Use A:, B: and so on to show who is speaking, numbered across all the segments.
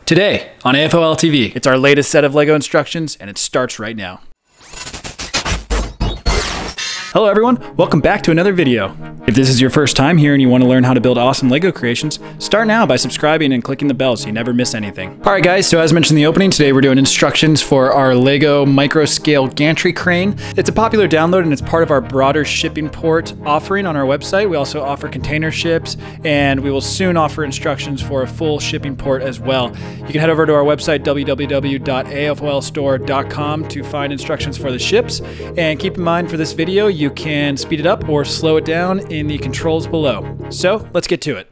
A: Today on AFOL TV, it's our latest set of LEGO instructions, and it starts right now. Hello everyone, welcome back to another video. If this is your first time here and you want to learn how to build awesome LEGO creations, start now by subscribing and clicking the bell so you never miss anything. Alright guys, so as mentioned in the opening, today we're doing instructions for our LEGO Microscale Gantry Crane. It's a popular download and it's part of our broader shipping port offering on our website. We also offer container ships, and we will soon offer instructions for a full shipping port as well. You can head over to our website www.afolstore.com to find instructions for the ships, and keep in mind for this video you can speed it up or slow it down in the controls below. So let's get to it.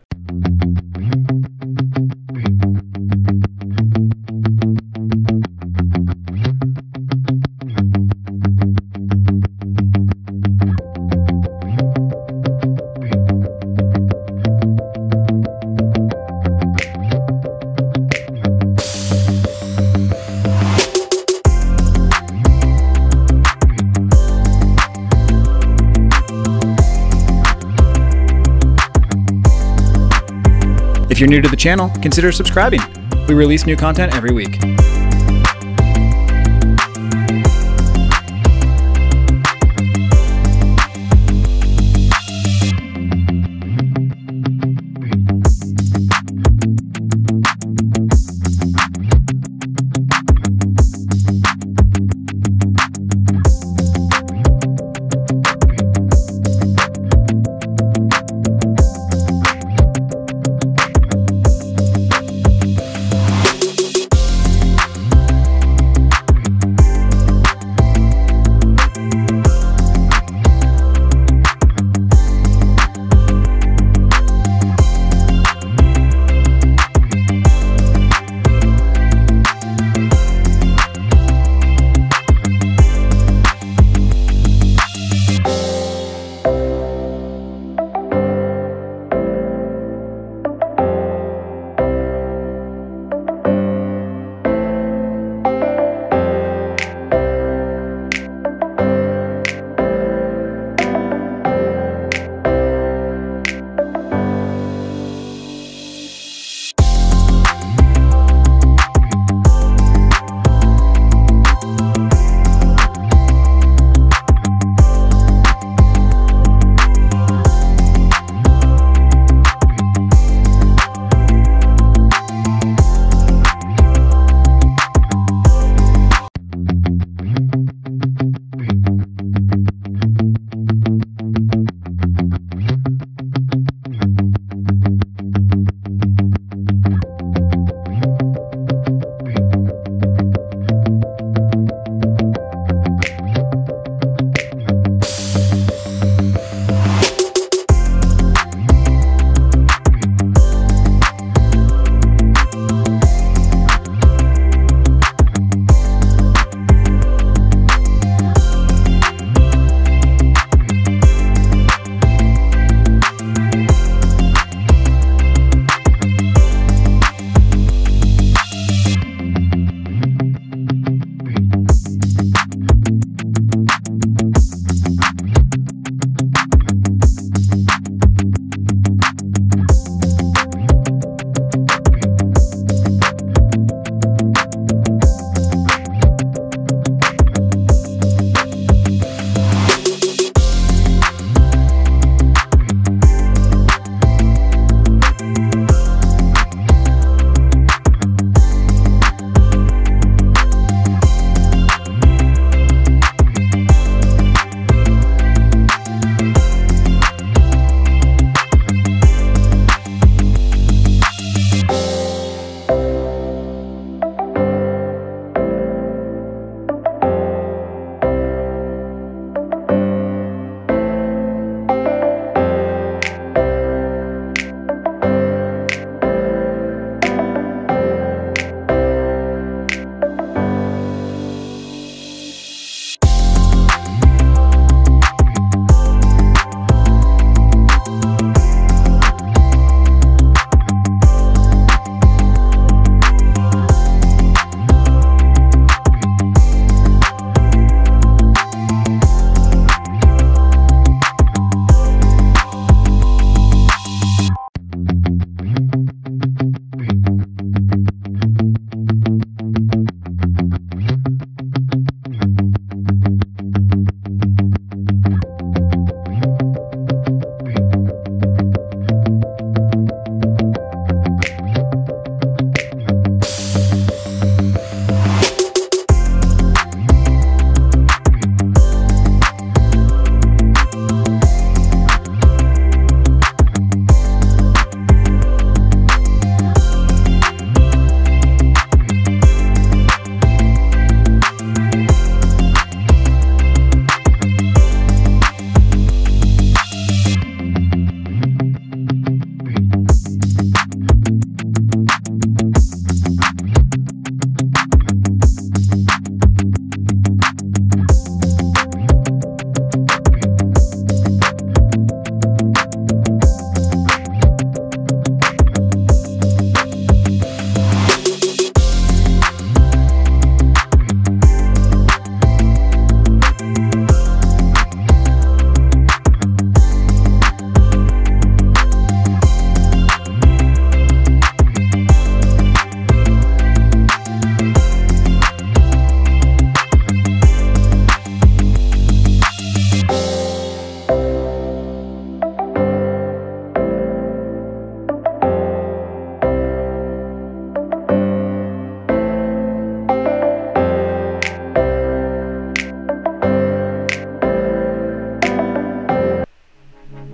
A: If you're new to the channel, consider subscribing. We release new content every week.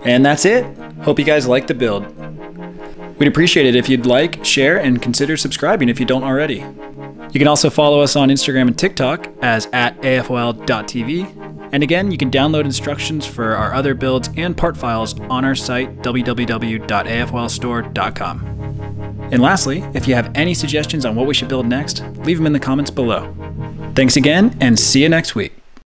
A: And that's it. Hope you guys liked the build. We'd appreciate it if you'd like, share, and consider subscribing if you don't already. You can also follow us on Instagram and TikTok as @afol.tv. And again, you can download instructions for our other builds and part files on our site, www.afolstore.com. And lastly, if you have any suggestions on what we should build next, leave them in the comments below. Thanks again, and see you next week.